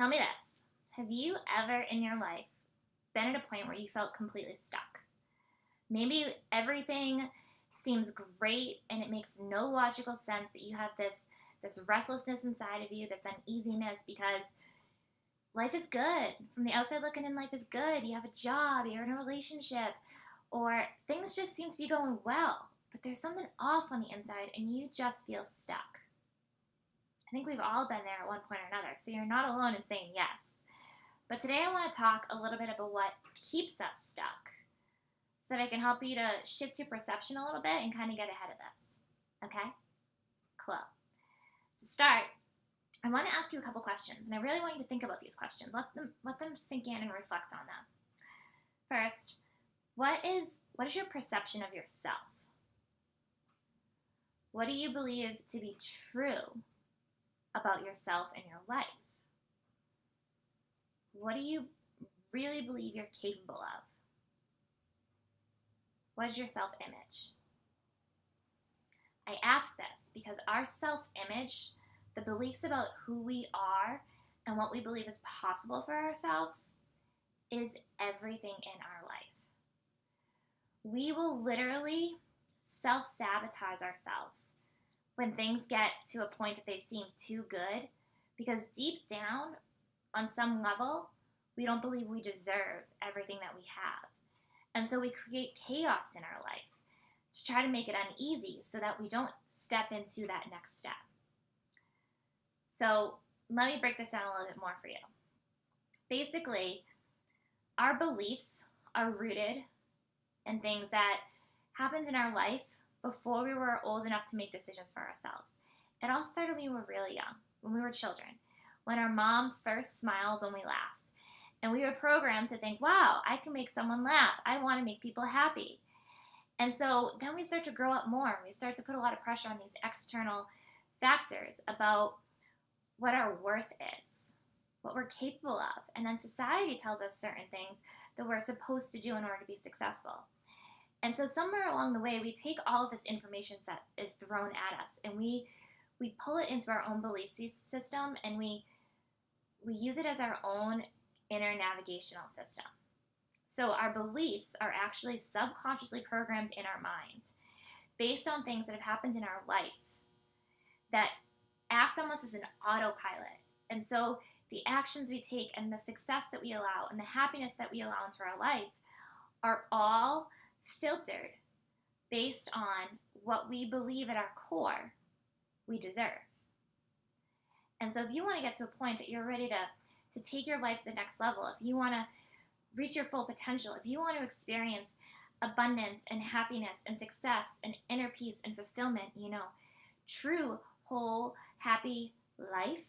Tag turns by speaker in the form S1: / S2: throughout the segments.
S1: Tell me this. Have you ever in your life been at a point where you felt completely stuck? Maybe everything seems great and it makes no logical sense that you have this restlessness inside of you, this uneasiness because life is good. From the outside looking in, life is good. You have a job, you're in a relationship, or things just seem to be going well, but there's something off on the inside and you just feel stuck. I think we've all been there at one point or another, so you're not alone in saying yes. But today I want to talk a little bit about what keeps us stuck so that I can help you to shift your perception a little bit and kind of get ahead of this. Okay? Cool. To start, I want to ask you a couple questions, and I really want you to think about these questions. Let them sink in and reflect on them. First, what is your perception of yourself? What do you believe to be true about yourself and your life? What do you really believe you're capable of? What is your self-image? I ask this because our self-image, the beliefs about who we are and what we believe is possible for ourselves, is everything in our life. We will literally self-sabotage ourselves when things get to a point that they seem too good, because deep down, on some level, we don't believe we deserve everything that we have. And so we create chaos in our life to try to make it uneasy so that we don't step into that next step. So let me break this down a little bit more for you. Basically, our beliefs are rooted in things that happened in our life before we were old enough to make decisions for ourselves. It all started when we were really young, when we were children, when our mom first smiled when we laughed. And we were programmed to think, wow, I can make someone laugh. I want to make people happy. And so then we start to grow up more. We start to put a lot of pressure on these external factors about what our worth is, what we're capable of. And then society tells us certain things that we're supposed to do in order to be successful. And so somewhere along the way, we take all of this information that is thrown at us and we pull it into our own belief system, and we use it as our own inner navigational system. So our beliefs are actually subconsciously programmed in our minds based on things that have happened in our life that act almost as an autopilot. And so the actions we take and the success that we allow and the happiness that we allow into our life are all filtered based on what we believe at our core we deserve. And so if you want to get to a point that you're ready to take your life to the next level, if you want to reach your full potential, if you want to experience abundance and happiness and success and inner peace and fulfillment, true, whole, happy life,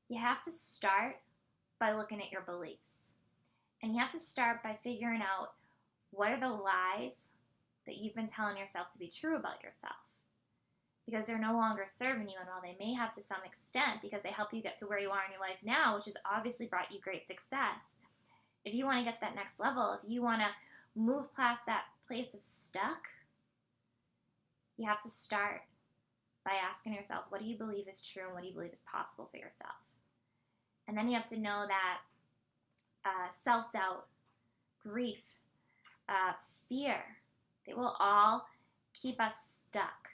S1: you have to start by looking at your beliefs. And you have to start by figuring out what are the lies that you've been telling yourself to be true about yourself. Because they're no longer serving you, and while they may have to some extent because they help you get to where you are in your life now, which has obviously brought you great success, if you want to get to that next level, if you want to move past that place of stuck, you have to start by asking yourself, what do you believe is true and what do you believe is possible for yourself? And then you have to know that self-doubt, grief, fear, they will all keep us stuck.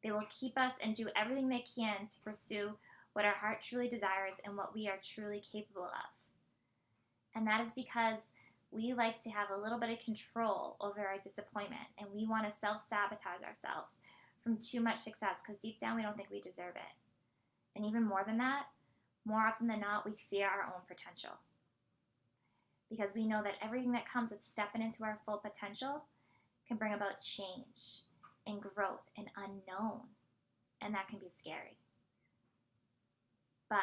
S1: They will keep us and do everything they can to pursue what our heart truly desires and what we are truly capable of. And that is because we like to have a little bit of control over our disappointment, and we want to self-sabotage ourselves from too much success because deep down we don't think we deserve it. And even more than that, more often than not, we fear our own potential. Because we know that everything that comes with stepping into our full potential can bring about change and growth and unknown. And that can be scary. But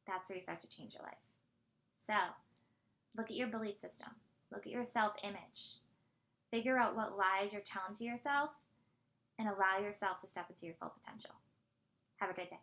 S1: that's where you start to change your life. So, look at your belief system. Look at your self-image. Figure out what lies you're telling to yourself and allow yourself to step into your full potential. Have a great day.